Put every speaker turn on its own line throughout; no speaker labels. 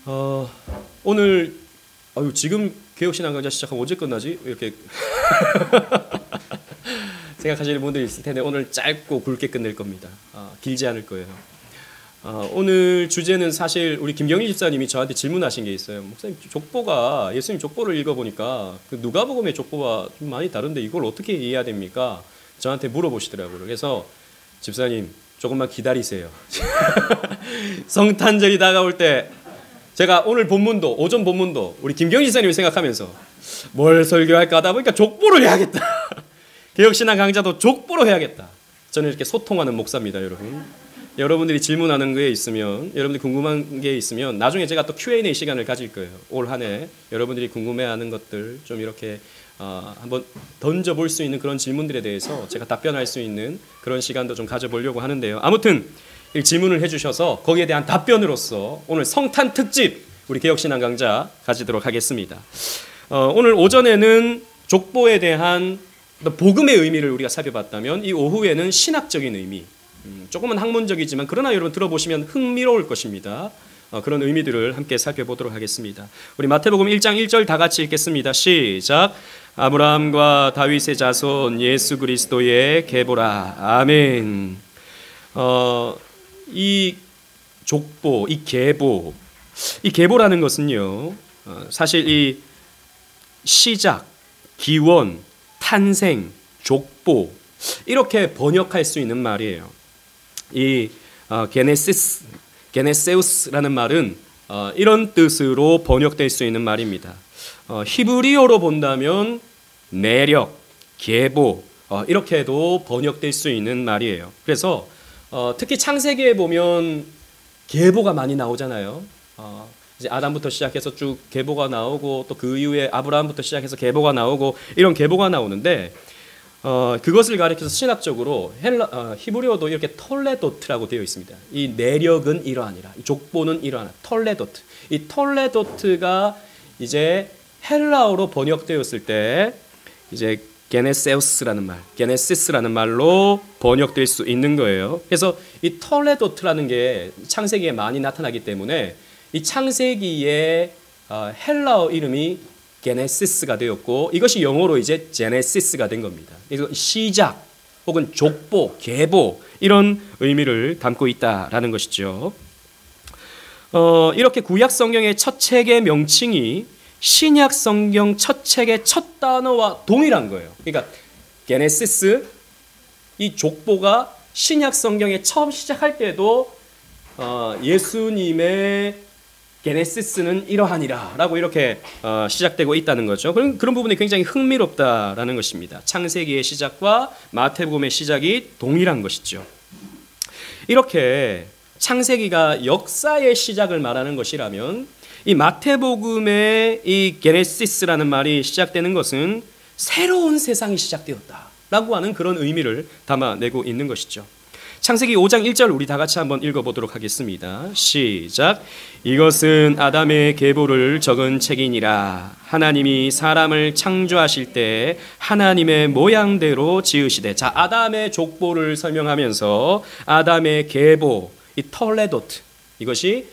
어, 오늘 지금 개혁신앙 강좌 시작하면 언제 끝나지? 이렇게 생각하시는 분들이 있을 텐데 오늘 짧고 굵게 끝낼 겁니다. 길지 않을 거예요. 오늘 주제는 사실 우리 김경일 집사님이 저한테 질문하신 게 있어요. 목사님, 족보가 예수님 족보를 읽어보니까 그 누가복음의 족보와 좀 많이 다른데 이걸 어떻게 이해해야 됩니까? 저한테 물어보시더라고요. 그래서 집사님 조금만 기다리세요. 성탄절이 다가올 때 제가 오늘 본문도 오전 본문도 우리 김경일 집사님을 생각하면서 뭘 설교할까 하다 보니까 족보를 해야겠다. 개혁신앙 강좌도 족보로 해야겠다. 저는 이렇게 소통하는 목사입니다, 여러분. 여러분들이 질문하는 게 있으면, 여러분들이 궁금한 게 있으면 나중에 제가 또 Q&A 시간을 가질 거예요. 올 한 해 여러분들이 궁금해하는 것들 좀 이렇게 한번 던져볼 수 있는 그런 질문들에 대해서 제가 답변할 수 있는 그런 시간도 좀 가져보려고 하는데요. 아무튼 질문을 해주셔서 거기에 대한 답변으로서 오늘 성탄 특집 우리 개혁신앙 강좌 가지도록 하겠습니다. 오늘 오전에는 족보에 대한 복음의 의미를 우리가 살펴봤다면 이 오후에는 신학적인 의미, 조금은 학문적이지만 그러나 여러분 들어보시면 흥미로울 것입니다. 그런 의미들을 함께 살펴보도록 하겠습니다. 우리 마태복음 1장 1절 다 같이 읽겠습니다. 시작. 아브라함과 다윗의 자손 예수 그리스도의 계보라. 아멘. 이 족보, 이 계보라는 것은요, 사실 이 시작, 기원, 탄생, 족보 이렇게 번역할 수 있는 말이에요. 이 게네세우스라는 말은 이런 뜻으로 번역될 수 있는 말입니다. 히브리어로 본다면 내력, 계보 이렇게도 번역될 수 있는 말이에요. 그래서 특히 창세기에 보면 계보가 많이 나오잖아요. 이제 아담부터 시작해서 쭉 계보가 나오고 또 그 이후에 아브라함부터 시작해서 계보가 나오고 이런 계보가 나오는데 그것을 가리켜서 신학적으로 히브리어도 이렇게 톨레도트라고 되어 있습니다. 이 내력은 이러하니라, 이 족보는 이러하니라, 톨레도트. 이 톨레도트가 이제 헬라어로 번역되었을 때 이제 게네세우스라는 말, 게네시스라는 말로 번역될 수 있는 거예요. 그래서 이 톨레도트라는 게 창세기에 많이 나타나기 때문에 이 창세기의 헬라어 이름이 게네시스가 되었고 이것이 영어로 이제 제네시스가 된 겁니다. 그래서 시작 혹은 족보, 계보 이런 의미를 담고 있다라는 것이죠. 이렇게 구약 성경의 첫 책의 명칭이 신약 성경 첫 책의 첫 단어와 동일한 거예요. 그러니까 게네시스, 이 족보가 신약 성경에 처음 시작할 때도 예수님의 게네시스는 이러하니라 라고 이렇게 시작되고 있다는 거죠. 그런 부분이 굉장히 흥미롭다라는 것입니다. 창세기의 시작과 마태복음의 시작이 동일한 것이죠. 이렇게 창세기가 역사의 시작을 말하는 것이라면 이 마태복음의 이 게네시스라는 말이 시작되는 것은 새로운 세상이 시작되었다라고 하는 그런 의미를 담아내고 있는 것이죠. 창세기 5장 1절 우리 다 같이 한번 읽어보도록 하겠습니다. 시작. 이것은 아담의 계보를 적은 책이니라. 하나님이 사람을 창조하실 때 하나님의 모양대로 지으시되. 자, 아담의 족보를 설명하면서 아담의 계보, 이 톨레도트, 이것이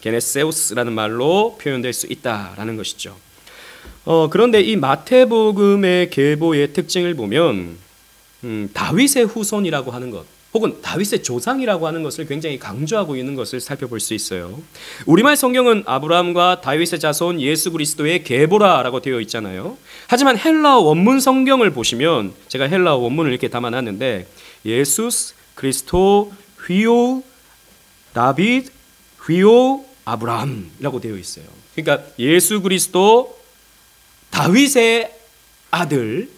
게네세우스라는 말로 표현될 수 있다라는 것이죠. 그런데 이 마태복음의 계보의 특징을 보면 다윗의 후손이라고 하는 것 혹은 다윗의 조상이라고 하는 것을 굉장히 강조하고 있는 것을 살펴볼 수 있어요. 우리말 성경은 아브라함과 다윗의 자손 예수 그리스도의 계보라라고 되어 있잖아요. 하지만 헬라어 원문 성경을 보시면 제가 헬라어 원문을 이렇게 담아놨는데 예수스 그리스도 휘오 다빗 휘오 아브라함이라고 되어 있어요. 그러니까 예수 그리스도 다윗의 아들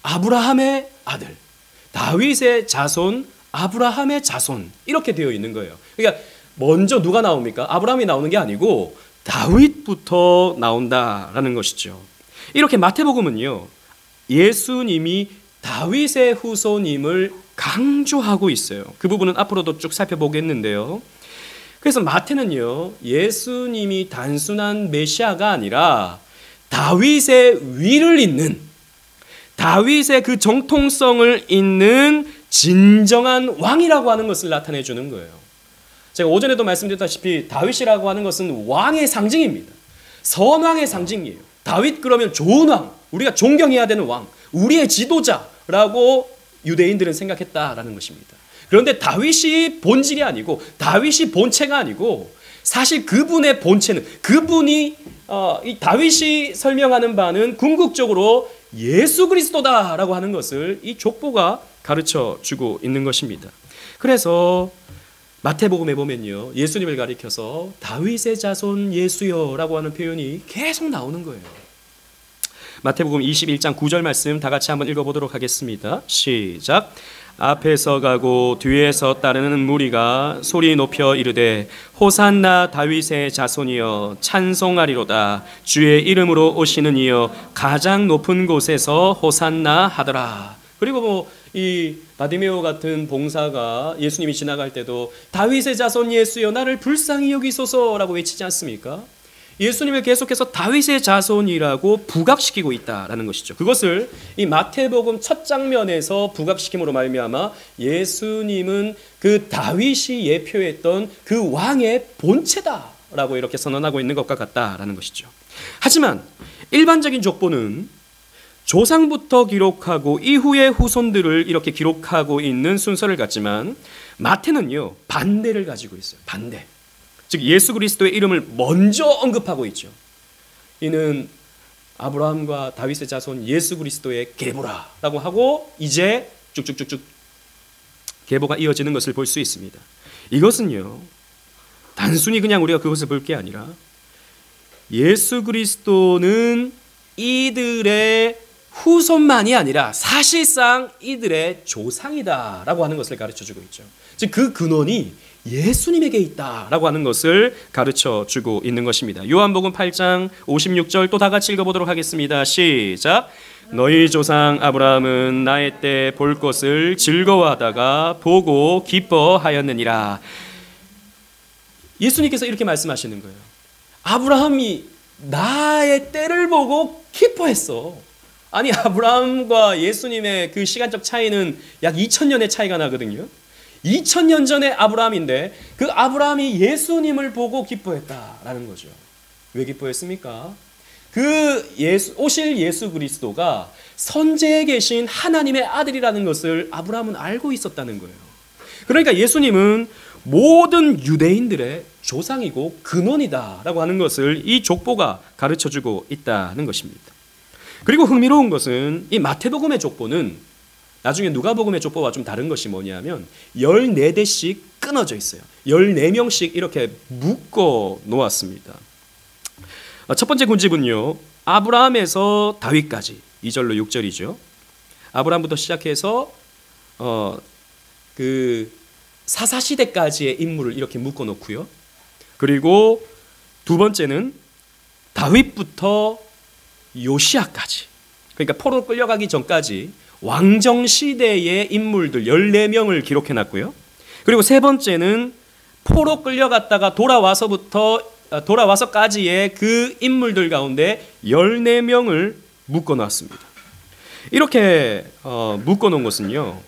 아브라함의 아들 다윗의 자손 아브라함의 자손 이렇게 되어 있는 거예요. 그러니까 먼저 누가 나옵니까? 아브라함이 나오는 게 아니고 다윗부터 나온다라는 것이죠. 이렇게 마태복음은요, 예수님이 다윗의 후손임을 강조하고 있어요. 그 부분은 앞으로도 쭉 살펴보겠는데요. 그래서 마태는요, 예수님이 단순한 메시아가 아니라 다윗의 위를 잇는, 다윗의 그 정통성을 잇는 진정한 왕이라고 하는 것을 나타내 주는 거예요. 제가 오전에도 말씀드렸다시피 다윗이라고 하는 것은 왕의 상징입니다. 선왕의 상징이에요. 다윗 그러면 좋은 왕, 우리가 존경해야 되는 왕, 우리의 지도자라고 유대인들은 생각했다라는 것입니다. 그런데 다윗이 본질이 아니고 다윗이 본체가 아니고 사실 그분의 본체는 그분이 이 다윗이 설명하는 바는 궁극적으로 예수 그리스도다라고 하는 것을 이 족보가 가르쳐 주고 있는 것입니다. 그래서 마태복음에 보면요, 예수님을 가리켜서 다윗의 자손 예수여라고 하는 표현이 계속 나오는 거예요. 마태복음 21장 9절 말씀 다 같이 한번 읽어보도록 하겠습니다. 시작. 앞에서 가고 뒤에서 따르는 무리가 소리 높여 이르되 호산나 다윗의 자손이여 찬송하리로다. 주의 이름으로 오시는 이여 가장 높은 곳에서 호산나 하더라. 그리고 이 바디메오 같은 봉사가 예수님이 지나갈 때도 다윗의 자손 예수여 나를 불쌍히 여기소서라고 외치지 않습니까? 예수님을 계속해서 다윗의 자손이라고 부각시키고 있다라는 것이죠. 그것을 이 마태복음 첫 장면에서 부각시킴으로 말미암아 예수님은 그 다윗이 예표했던 그 왕의 본체다라고 이렇게 선언하고 있는 것과 같다라는 것이죠. 하지만 일반적인 족보는 조상부터 기록하고 이후의 후손들을 이렇게 기록하고 있는 순서를 갖지만 마태는요 반대를 가지고 있어요. 반대. 즉 예수 그리스도의 이름을 먼저 언급하고 있죠. 이는 아브라함과 다윗의 자손 예수 그리스도의 계보라라고 하고 이제 쭉쭉쭉쭉 계보가 이어지는 것을 볼 수 있습니다. 이것은요 단순히 그냥 우리가 그것을 볼 게 아니라 예수 그리스도는 이들의 후손만이 아니라 사실상 이들의 조상이다라고 하는 것을 가르쳐주고 있죠. 즉 그 근원이 예수님에게 있다라고 하는 것을 가르쳐주고 있는 것입니다. 요한복음 8장 56절 또 다 같이 읽어보도록 하겠습니다. 시작. 너희 조상 아브라함은 나의 때 볼 것을 즐거워하다가 보고 기뻐하였느니라. 예수님께서 이렇게 말씀하시는 거예요. 아브라함이 나의 때를 보고 기뻐했어. 아니 아브라함과 예수님의 그 시간적 차이는 약 2000년의 차이가 나거든요. 2000년 전의 아브라함인데 그 아브라함이 예수님을 보고 기뻐했다라는 거죠. 왜 기뻐했습니까? 오실 예수 그리스도가 선지에 계신 하나님의 아들이라는 것을 아브라함은 알고 있었다는 거예요. 그러니까 예수님은 모든 유대인들의 조상이고 근원이다라고 하는 것을 이 족보가 가르쳐주고 있다는 것입니다. 그리고 흥미로운 것은 이 마태복음의 족보는 나중에 누가복음의 족보와 좀 다른 것이 뭐냐면 14대씩 끊어져 있어요. 14명씩 이렇게 묶어 놓았습니다. 첫 번째 군집은요. 아브라함에서 다윗까지 2절로 6절이죠. 아브라함부터 시작해서 그 사사시대까지의 인물을 이렇게 묶어 놓고요. 그리고 두 번째는 다윗부터 요시야까지, 그러니까 포로 끌려가기 전까지 왕정시대의 인물들 14명을 기록해놨고요. 그리고 세 번째는 포로 끌려갔다가 돌아와서까지의 그 인물들 가운데 14명을 묶어놨습니다. 이렇게 묶어놓은 것은요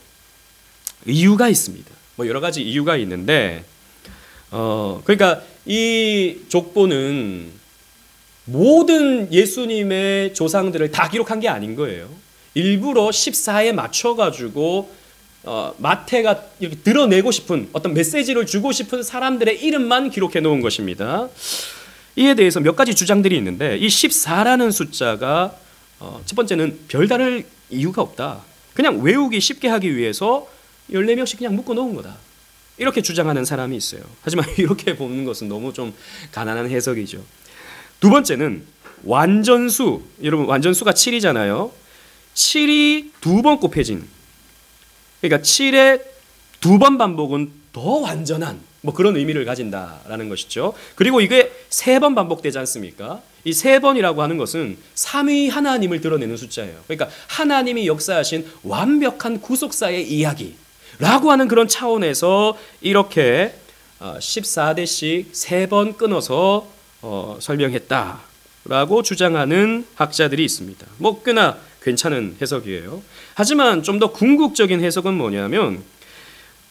이유가 있습니다. 뭐 여러 가지 이유가 있는데 그러니까 이 족보는 모든 예수님의 조상들을 다 기록한 게 아닌 거예요. 일부러 14에 맞춰가지고 마태가 이렇게 드러내고 싶은 어떤 메시지를 주고 싶은 사람들의 이름만 기록해 놓은 것입니다. 이에 대해서 몇 가지 주장들이 있는데 이 14라는 숫자가 첫 번째는 별다른 이유가 없다. 그냥 외우기 쉽게 하기 위해서 14명씩 그냥 묶어 놓은 거다. 이렇게 주장하는 사람이 있어요. 하지만 이렇게 보는 것은 너무 좀 가난한 해석이죠. 두 번째는 완전수. 여러분 완전수가 7이잖아요. 7이 두 번 곱해진, 그러니까 7의 두 번 반복은 더 완전한 뭐 그런 의미를 가진다라는 것이죠. 그리고 이게 세 번 반복되지 않습니까? 이 세 번이라고 하는 것은 삼위 하나님을 드러내는 숫자예요. 그러니까 하나님이 역사하신 완벽한 구속사의 이야기라고 하는 그런 차원에서 이렇게 14대씩 세 번 끊어서 설명했다라고 주장하는 학자들이 있습니다. 뭐 꽤나 괜찮은 해석이에요. 하지만 좀 더 궁극적인 해석은 뭐냐면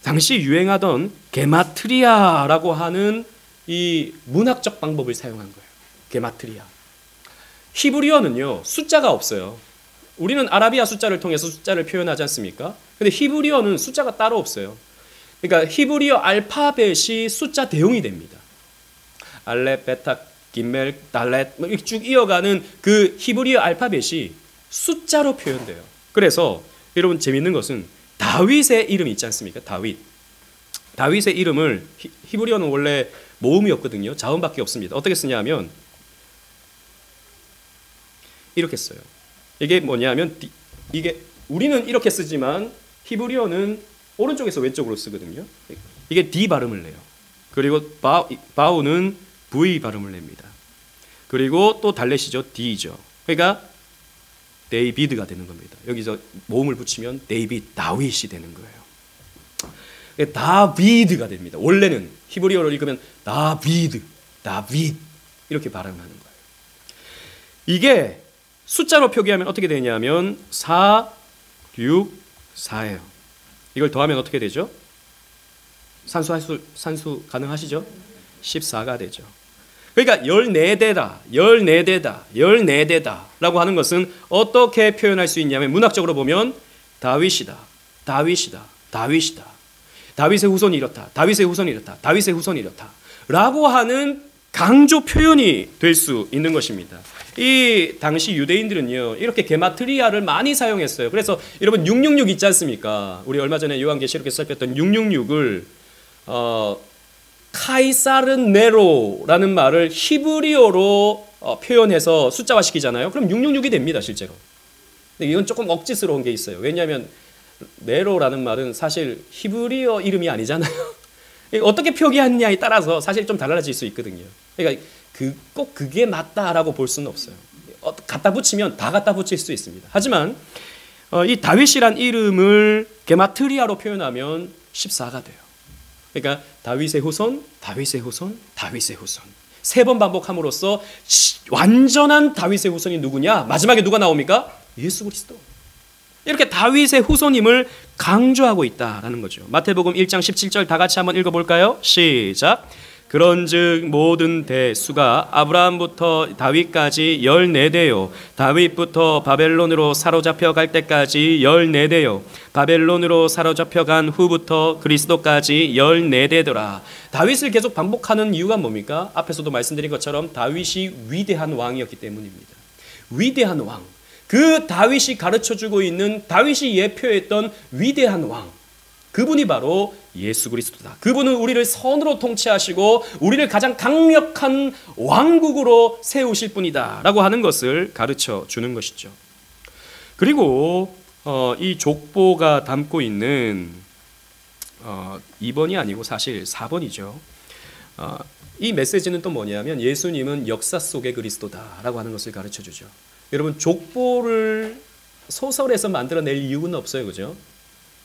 당시 유행하던 게마트리아라고 하는 이 문학적 방법을 사용한 거예요. 게마트리아. 히브리어는요, 숫자가 없어요. 우리는 아라비아 숫자를 통해서 숫자를 표현하지 않습니까? 근데 히브리어는 숫자가 따로 없어요. 그러니까 히브리어 알파벳이 숫자 대용이 됩니다. 알렙, 베타, 김멜, 달렛 이렇게 쭉 이어가는 그 히브리어 알파벳이 숫자로 표현돼요. 그래서 여러분 재밌는 것은 다윗의 이름이 있지 않습니까? 다윗의 이름을 히브리어는 원래 모음이었거든요. 자음밖에 없습니다. 어떻게 쓰냐면 이렇게 써요. 이게 뭐냐면 이게 우리는 이렇게 쓰지만 히브리어는 오른쪽에서 왼쪽으로 쓰거든요. 이게 D 발음을 내요. 그리고 바우는 V 발음을 냅니다. 그리고 또 달렛이죠. D죠. 그러니까 데이비드가 되는 겁니다. 여기서 모음을 붙이면 다윗이 되는 거예요. 다비드가 됩니다. 원래는 히브리어로 읽으면 다비드 이렇게 발음하는 거예요. 이게 숫자로 표기하면 어떻게 되냐면 4, 6, 4예요. 이걸 더하면 어떻게 되죠? 산수 가능하시죠? 14가 되죠. 그러니까 14대다 라고 하는 것은 어떻게 표현할 수 있냐면 문학적으로 보면 다윗의 후손이 이렇다. 다윗의 후손이 이렇다. 라고 하는 강조 표현이 될 수 있는 것입니다. 이 당시 유대인들은요, 이렇게 게마트리아를 많이 사용했어요. 그래서 여러분 666 있지 않습니까? 우리 얼마 전에 요한계시록에 살폈던 666을 카이사른 네로라는 말을 히브리어로 표현해서 숫자화시키잖아요. 그럼 666이 됩니다, 실제로. 근데 이건 조금 억지스러운 게 있어요. 왜냐하면 네로라는 말은 사실 히브리어 이름이 아니잖아요. 어떻게 표기하느냐에 따라서 사실 좀 달라질 수 있거든요. 그러니까 꼭 그게 맞다라고 볼 수는 없어요. 갖다 붙이면 다 갖다 붙일 수 있습니다. 하지만 이 다윗이란 이름을 게마트리아로 표현하면 14가 돼요. 그러니까 다윗의 후손. 세 번 반복함으로써 완전한 다윗의 후손이 누구냐? 마지막에 누가 나옵니까? 예수 그리스도. 이렇게 다윗의 후손임을 강조하고 있다라는 거죠. 마태복음 1장 17절 다 같이 한번 읽어볼까요? 시작. 그런즉 모든 대수가 아브라함부터 다윗까지 14대요. 다윗부터 바벨론으로 사로잡혀 갈 때까지 14대요. 바벨론으로 사로잡혀 간 후부터 그리스도까지 14대더라. 다윗을 계속 반복하는 이유가 뭡니까? 앞에서도 말씀드린 것처럼 다윗이 위대한 왕이었기 때문입니다. 위대한 왕. 그 다윗이 가르쳐주고 있는 다윗이 예표했던 위대한 왕. 그분이 바로 예수 그리스도다. 그분은 우리를 선으로 통치하시고 우리를 가장 강력한 왕국으로 세우실 분이다 라고 하는 것을 가르쳐 주는 것이죠. 그리고 이 족보가 담고 있는 2번이 아니고 사실 4번이죠. 이 메시지는 또 뭐냐면 예수님은 역사 속의 그리스도다라고 하는 것을 가르쳐 주죠. 여러분 족보를 소설에서 만들어낼 이유는 없어요. 그죠?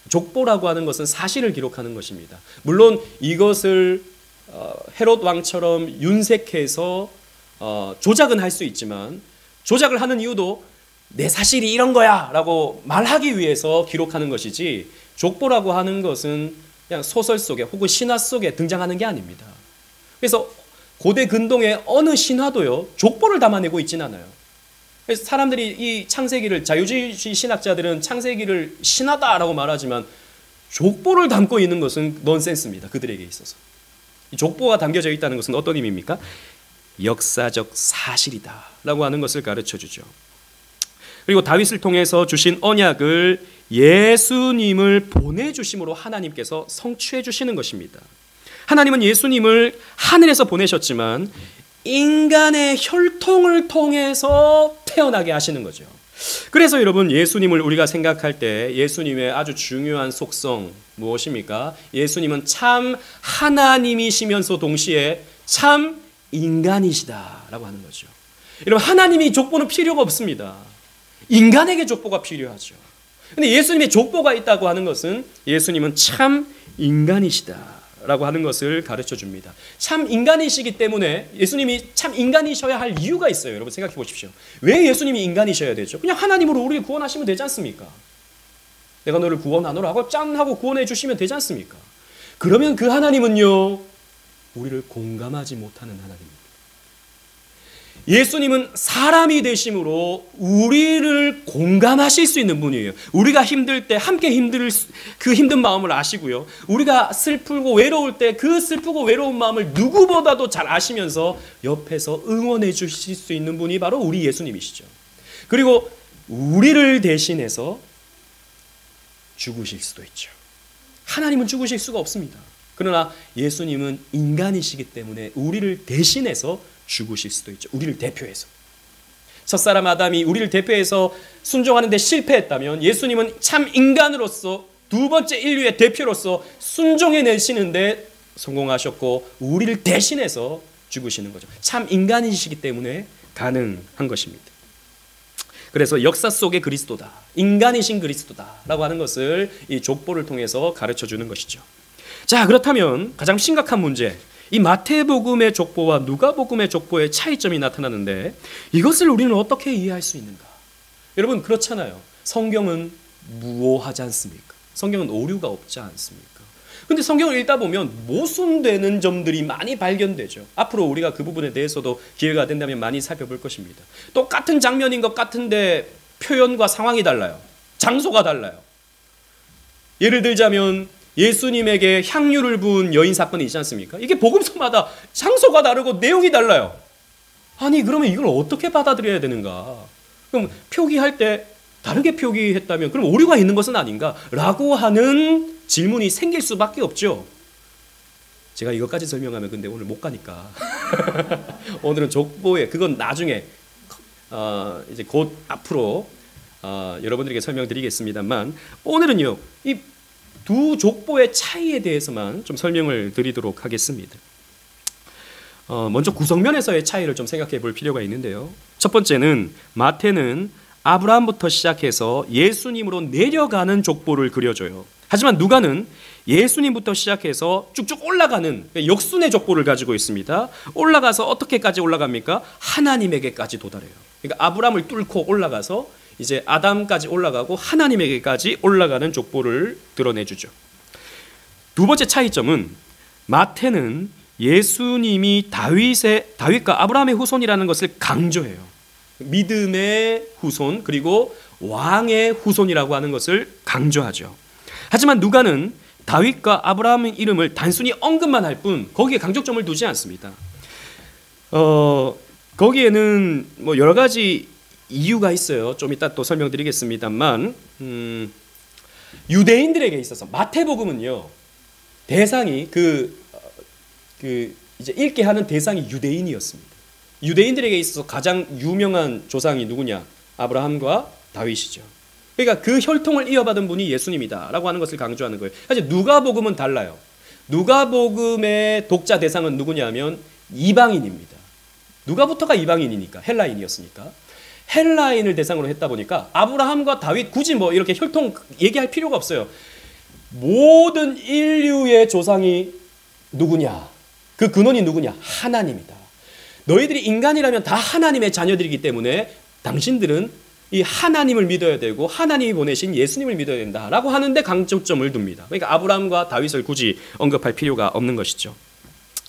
족보라고 하는 것은 사실을 기록하는 것입니다. 물론 이것을 헤롯 왕처럼 윤색해서 조작은 할 수 있지만 조작을 하는 이유도 내 사실이 이런 거야 라고 말하기 위해서 기록하는 것이지 족보라고 하는 것은 그냥 소설 속에 혹은 신화 속에 등장하는 게 아닙니다. 그래서 고대 근동의 어느 신화도요 족보를 담아내고 있지는 않아요. 그래서 사람들이 이 창세기를 자유주의 신학자들은 창세기를 신화다라고 말하지만 족보를 담고 있는 것은 넌센스입니다. 그들에게 있어서. 이 족보가 담겨져 있다는 것은 어떤 의미입니까? 역사적 사실이다라고 하는 것을 가르쳐주죠. 그리고 다윗을 통해서 주신 언약을 예수님을 보내주심으로 하나님께서 성취해 주시는 것입니다. 하나님은 예수님을 하늘에서 보내셨지만 인간의 혈통을 통해서 태어나게 하시는 거죠. 그래서 여러분 예수님을 우리가 생각할 때 예수님의 아주 중요한 속성 무엇입니까? 예수님은 참 하나님이시면서 동시에 참 인간이시다라고 하는 거죠. 여러분 하나님이 족보는 필요가 없습니다. 인간에게 족보가 필요하죠. 근데 예수님의 족보가 있다고 하는 것은 예수님은 참 인간이시다 라고 하는 것을 가르쳐 줍니다. 참 인간이시기 때문에 예수님이 참 인간이셔야 할 이유가 있어요. 여러분 생각해 보십시오. 왜 예수님이 인간이셔야 되죠? 그냥 하나님으로 우리를 구원하시면 되지 않습니까? 내가 너를 구원하노라 하고 짠 하고 구원해 주시면 되지 않습니까? 그러면 그 하나님은요, 우리를 공감하지 못하는 하나님입니다. 예수님은 사람이 되심으로 우리를 공감하실 수 있는 분이에요. 우리가 힘들 때 함께 그 힘든 마음을 아시고요. 우리가 슬프고 외로울 때 그 슬프고 외로운 마음을 누구보다도 잘 아시면서 옆에서 응원해 주실 수 있는 분이 바로 우리 예수님이시죠. 그리고 우리를 대신해서 죽으실 수도 있죠. 하나님은 죽으실 수가 없습니다. 그러나 예수님은 인간이시기 때문에 우리를 대신해서 죽으실 수도 있죠. 우리를 대표해서. 첫사람 아담이 우리를 대표해서 순종하는 데 실패했다면 예수님은 참 인간으로서 두 번째 인류의 대표로서 순종해내시는데 성공하셨고 우리를 대신해서 죽으시는 거죠. 참 인간이시기 때문에 가능한 것입니다. 그래서 역사 속의 그리스도다, 인간이신 그리스도다라고 하는 것을 이 족보를 통해서 가르쳐주는 것이죠. 자, 그렇다면 가장 심각한 문제, 이 마태복음의 족보와 누가복음의 족보의 차이점이 나타나는데 이것을 우리는 어떻게 이해할 수 있는가? 여러분, 그렇잖아요. 성경은 무오하지 않습니까? 성경은 오류가 없지 않습니까? 근데 성경을 읽다 보면 모순되는 점들이 많이 발견되죠. 앞으로 우리가 그 부분에 대해서도 기회가 된다면 많이 살펴볼 것입니다. 똑같은 장면인 것 같은데 표현과 상황이 달라요. 장소가 달라요. 예를 들자면 예수님에게 향유를 부은 여인 사건이 있지 않습니까? 이게 복음서마다 장소가 다르고 내용이 달라요. 아니, 그러면 이걸 어떻게 받아들여야 되는가? 그럼 표기할 때 다르게 표기했다면 그럼 오류가 있는 것은 아닌가? 라고 하는 질문이 생길 수밖에 없죠. 제가 이것까지 설명하면 근데 오늘 못 가니까 오늘은 족보에, 그건 나중에 이제 곧 앞으로 여러분들에게 설명드리겠습니다만, 오늘은요 이 두 족보의 차이에 대해서만 좀 설명을 드리도록 하겠습니다. 먼저 구성면에서의 차이를 좀 생각해 볼 필요가 있는데요. 첫 번째는 마태는 아브라함부터 시작해서 예수님으로 내려가는 족보를 그려줘요. 하지만 누가는 예수님부터 시작해서 쭉쭉 올라가는 역순의 족보를 가지고 있습니다. 올라가서 어떻게까지 올라갑니까? 하나님에게까지 도달해요. 그러니까 아브라함을 뚫고 올라가서 이제 아담까지 올라가고 하나님에게까지 올라가는 족보를 드러내주죠. 두 번째 차이점은 마태는 예수님이 다윗과 아브라함의 후손이라는 것을 강조해요. 믿음의 후손, 그리고 왕의 후손이라고 하는 것을 강조하죠. 하지만 누가는 다윗과 아브라함의 이름을 단순히 언급만 할 뿐 거기에 강조점을 두지 않습니다. 거기에는 뭐 여러 가지 이유가 있어요. 좀 이따 또 설명드리겠습니다만, 유대인들에게 있어서 마태복음은요 대상이 이제 읽게 하는 대상이 유대인이었습니다. 유대인들에게 있어서 가장 유명한 조상이 누구냐? 아브라함과 다윗이죠. 그러니까 그 혈통을 이어받은 분이 예수님이다라고 하는 것을 강조하는 거예요. 사실 누가복음은 달라요. 누가복음의 독자 대상은 누구냐면 이방인입니다. 누가부터가 이방인이니까, 헬라인이었으니까. 헬라인을 대상으로 했다 보니까 아브라함과 다윗 굳이 뭐 이렇게 혈통 얘기할 필요가 없어요. 모든 인류의 조상이 누구냐? 그 근원이 누구냐? 하나님이다. 너희들이 인간이라면 다 하나님의 자녀들이기 때문에 당신들은 이 하나님을 믿어야 되고 하나님이 보내신 예수님을 믿어야 된다라고 하는데 강조점을 둡니다. 그러니까 아브라함과 다윗을 굳이 언급할 필요가 없는 것이죠.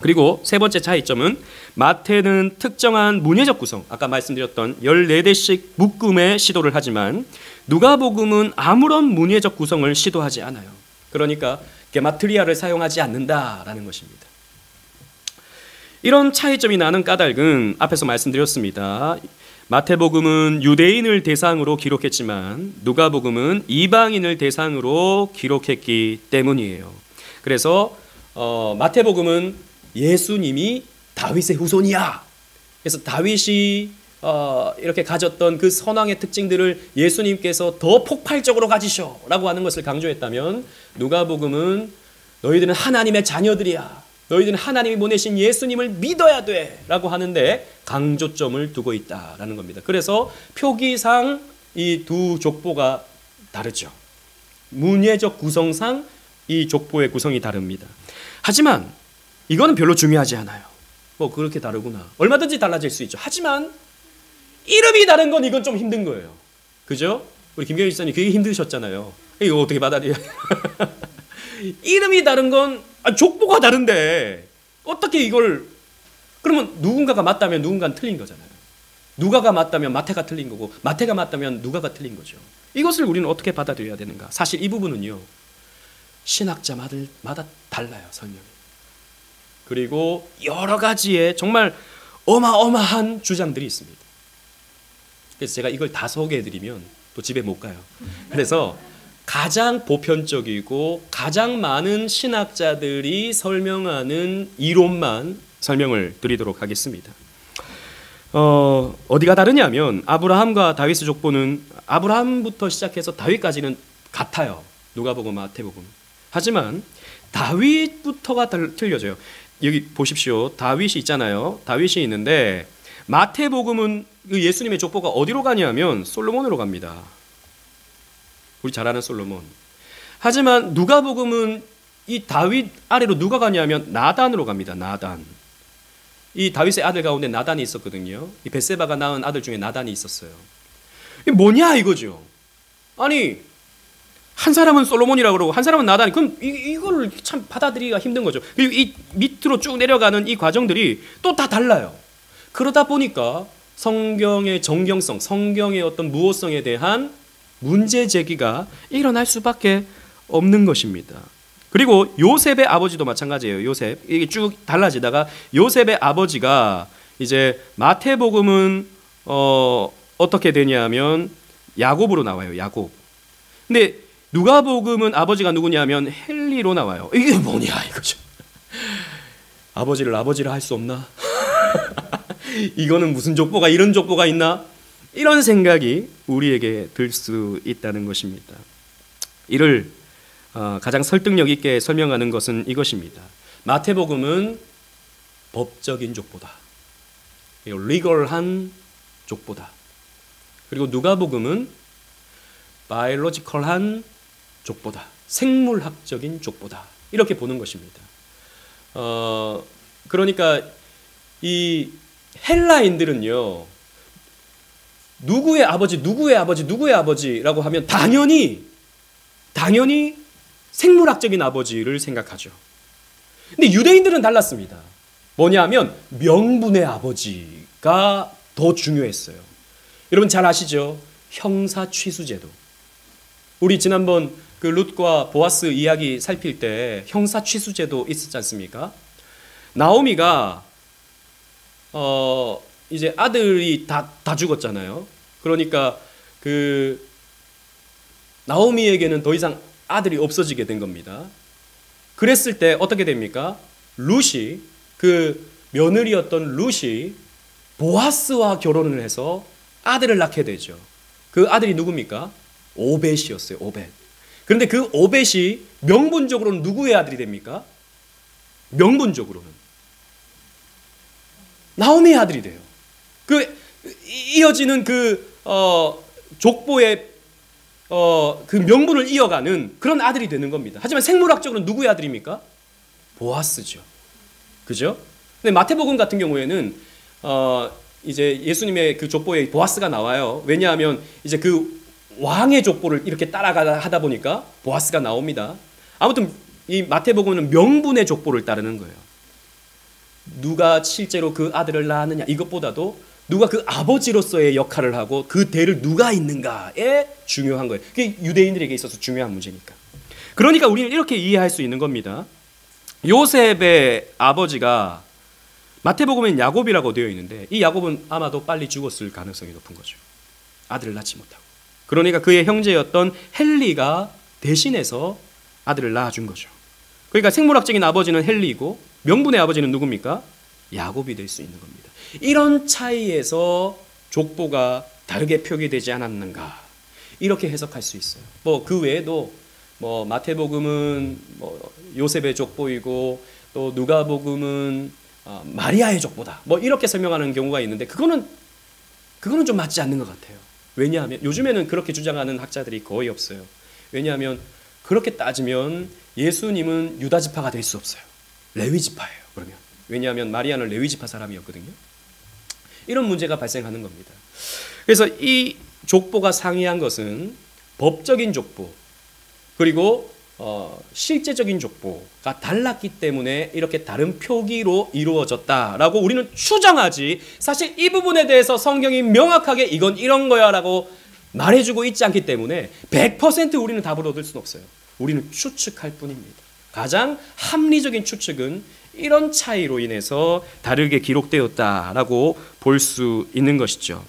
그리고 세 번째 차이점은 마태는 특정한 문예적 구성, 아까 말씀드렸던 14대씩 묶음의 시도를 하지만 누가복음은 아무런 문예적 구성을 시도하지 않아요. 그러니까 게마트리아를 사용하지 않는다라는 것입니다. 이런 차이점이 나는 까닭은 앞에서 말씀드렸습니다. 마태복음은 유대인을 대상으로 기록했지만 누가복음은 이방인을 대상으로 기록했기 때문이에요. 그래서 마태복음은 예수님이 다윗의 후손이야. 그래서 다윗이 이렇게 가졌던 그 선왕의 특징들을 예수님께서 더 폭발적으로 가지셔라고 하는 것을 강조했다면, 누가복음은 너희들은 하나님의 자녀들이야. 너희들은 하나님이 보내신 예수님을 믿어야 돼 라고 하는데 강조점을 두고 있다라는 겁니다. 그래서 표기상 이 두 족보가 다르죠. 문예적 구성상 이 족보의 구성이 다릅니다. 하지만 이거는 별로 중요하지 않아요. 뭐 그렇게 다르구나. 얼마든지 달라질 수 있죠. 하지만 이름이 다른 건 이건 좀 힘든 거예요. 그죠? 우리 김경희 집사님 그게 힘드셨잖아요. 이거 어떻게 받아들여야 이름이 다른 건 족보가 다른데 어떻게 이걸, 그러면 누군가가 맞다면 누군가는 틀린 거잖아요. 누가가 맞다면 마태가 틀린 거고, 마태가 맞다면 누가가 틀린 거죠. 이것을 우리는 어떻게 받아들여야 되는가? 사실 이 부분은요, 신학자마다 달라요, 설명이. 그리고 여러 가지의 정말 어마어마한 주장들이 있습니다. 그래서 제가 이걸 다 소개해드리면 또 집에 못 가요. 그래서 가장 보편적이고 가장 많은 신학자들이 설명하는 이론만 설명을 드리도록 하겠습니다. 어디가 다르냐면, 아브라함과 다윗의 족보는 아브라함부터 시작해서 다윗까지는 같아요. 누가복음, 마태복음. 하지만 다윗부터가 틀려져요. 여기 보십시오. 다윗이 있잖아요. 다윗이 있는데 마태복음은 그 예수님의 족보가 어디로 가냐면 솔로몬으로 갑니다. 우리 잘 아는 솔로몬. 하지만 누가복음은 이 다윗 아래로 누가 가냐면 나단으로 갑니다. 나단. 이 다윗의 아들 가운데 나단이 있었거든요. 이 벳세바가 낳은 아들 중에 나단이 있었어요. 이게 뭐냐 이거죠. 아니, 한 사람은 솔로몬이라고 그러고 한 사람은 나단이, 그럼 이걸 참 받아들이기가 힘든 거죠. 그리고 이 밑으로 쭉 내려가는 이 과정들이 또 다 달라요. 그러다 보니까 성경의 정경성, 성경의 어떤 무호성에 대한 문제 제기가 일어날 수밖에 없는 것입니다. 그리고 요셉의 아버지도 마찬가지예요. 요셉, 이게 쭉 달라지다가 요셉의 아버지가 이제 마태복음은 어떻게 되냐면 야곱으로 나와요. 야곱. 근데 누가복음은 아버지가 누구냐면 헬리로 나와요. 이게 뭐냐 이거죠. 아버지를 할 수 없나? 이거는 무슨 족보가, 이런 족보가 있나? 이런 생각이 우리에게 들 수 있다는 것입니다. 이를 가장 설득력 있게 설명하는 것은 이것입니다. 마태복음은 법적인 족보다, 리걸한 족보다. 그리고 누가복음은 바이올로지컬한 족보다, 생물학적인 족보다, 이렇게 보는 것입니다. 그러니까 이 헬라인들은요, 누구의 아버지라고 하면 당연히 생물학적인 아버지를 생각하죠. 근데 유대인들은 달랐습니다. 뭐냐면 명분의 아버지가 더 중요했어요. 여러분 잘 아시죠? 형사 취수제도. 우리 지난번 그 룻과 보아스 이야기 살필 때 형사 취수제도 있었지 않습니까? 나오미가 이제 아들이 다 죽었잖아요. 그러니까 그 나오미에게는 더 이상 아들이 없어지게 된 겁니다. 그랬을 때 어떻게 됩니까? 룻이, 그 며느리였던 룻이 보아스와 결혼을 해서 아들을 낳게 되죠. 그 아들이 누굽니까? 오벳이었어요. 오벳. 그런데 그 오벳이 명분적으로는 누구의 아들이 됩니까? 명분적으로는 나오미의 아들이 돼요. 그 이어지는 그 족보의 그 명분을 이어가는 그런 아들이 되는 겁니다. 하지만 생물학적으로는 누구의 아들입니까? 보아스죠. 그죠? 근데 마태복음 같은 경우에는 이제 예수님의 그 족보에 보아스가 나와요. 왜냐하면 이제 그 왕의 족보를 이렇게 따라가다 보니까 보아스가 나옵니다. 아무튼 이 마태복음은 명분의 족보를 따르는 거예요. 누가 실제로 그 아들을 낳았느냐 이것보다도 누가 그 아버지로서의 역할을 하고 그 대를 누가 있는가에 중요한 거예요. 그게 유대인들에게 있어서 중요한 문제니까. 그러니까 우리는 이렇게 이해할 수 있는 겁니다. 요셉의 아버지가 마태복음엔 야곱이라고 되어 있는데 이 야곱은 아마도 빨리 죽었을 가능성이 높은 거죠. 아들을 낳지 못하고. 그러니까 그의 형제였던 헬리가 대신해서 아들을 낳아준 거죠. 그러니까 생물학적인 아버지는 헬리이고 명분의 아버지는 누굽니까? 야곱이 될 수 있는 겁니다. 이런 차이에서 족보가 다르게 표기되지 않았는가, 이렇게 해석할 수 있어요. 뭐 그 외에도 뭐 마태복음은 뭐 요셉의 족보이고 또 누가복음은 마리아의 족보다, 뭐 이렇게 설명하는 경우가 있는데 그거는 좀 맞지 않는 것 같아요. 왜냐하면 요즘에는 그렇게 주장하는 학자들이 거의 없어요. 왜냐하면 그렇게 따지면 예수님은 유다 지파가 될 수 없어요. 레위 지파예요. 그러면 왜냐하면 마리아는 레위 지파 사람이었거든요. 이런 문제가 발생하는 겁니다. 그래서 이 족보가 상이한 것은 법적인 족보, 그리고 실제적인 족보가 달랐기 때문에 이렇게 다른 표기로 이루어졌다라고 우리는 추정하지, 사실 이 부분에 대해서 성경이 명확하게 이건 이런 거야 라고 말해주고 있지 않기 때문에 100% 우리는 답을 얻을 수는 없어요. 우리는 추측할 뿐입니다. 가장 합리적인 추측은 이런 차이로 인해서 다르게 기록되었다라고 볼 수 있는 것이죠.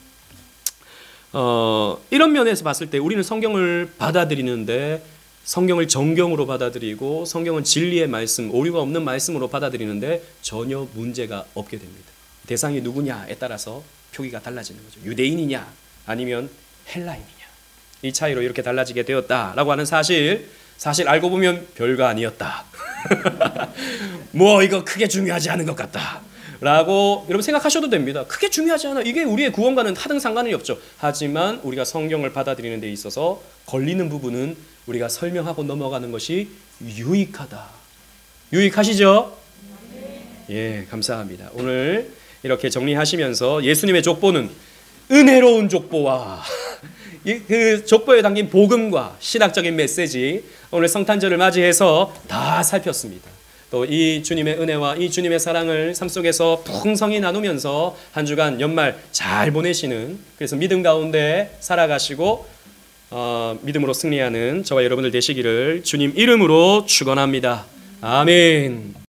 이런 면에서 봤을 때 우리는 성경을 받아들이는데, 성경을 정경으로 받아들이고 성경은 진리의 말씀, 오류가 없는 말씀으로 받아들이는데 전혀 문제가 없게 됩니다. 대상이 누구냐에 따라서 표기가 달라지는 거죠. 유대인이냐 아니면 헬라인이냐, 이 차이로 이렇게 달라지게 되었다라고 하는 사실 알고 보면 별거 아니었다. 뭐 이거 크게 중요하지 않은 것 같다 라고 여러분 생각하셔도 됩니다. 크게 중요하지 않아. 이게 우리의 구원과는 하등 상관이 없죠. 하지만 우리가 성경을 받아들이는 데 있어서 걸리는 부분은 우리가 설명하고 넘어가는 것이 유익하다. 유익하시죠? 예, 감사합니다. 오늘 이렇게 정리하시면서 예수님의 족보는 은혜로운 족보와 그 족보에 담긴 복음과 신학적인 메시지, 오늘 성탄절을 맞이해서 다 살폈습니다. 또 이 주님의 은혜와 이 주님의 사랑을 삶 속에서 풍성히 나누면서 한 주간 연말 잘 보내시는, 그래서 믿음 가운데 살아가시고 믿음으로 승리하는 저와 여러분들 되시기를 주님 이름으로 축원합니다. 아멘.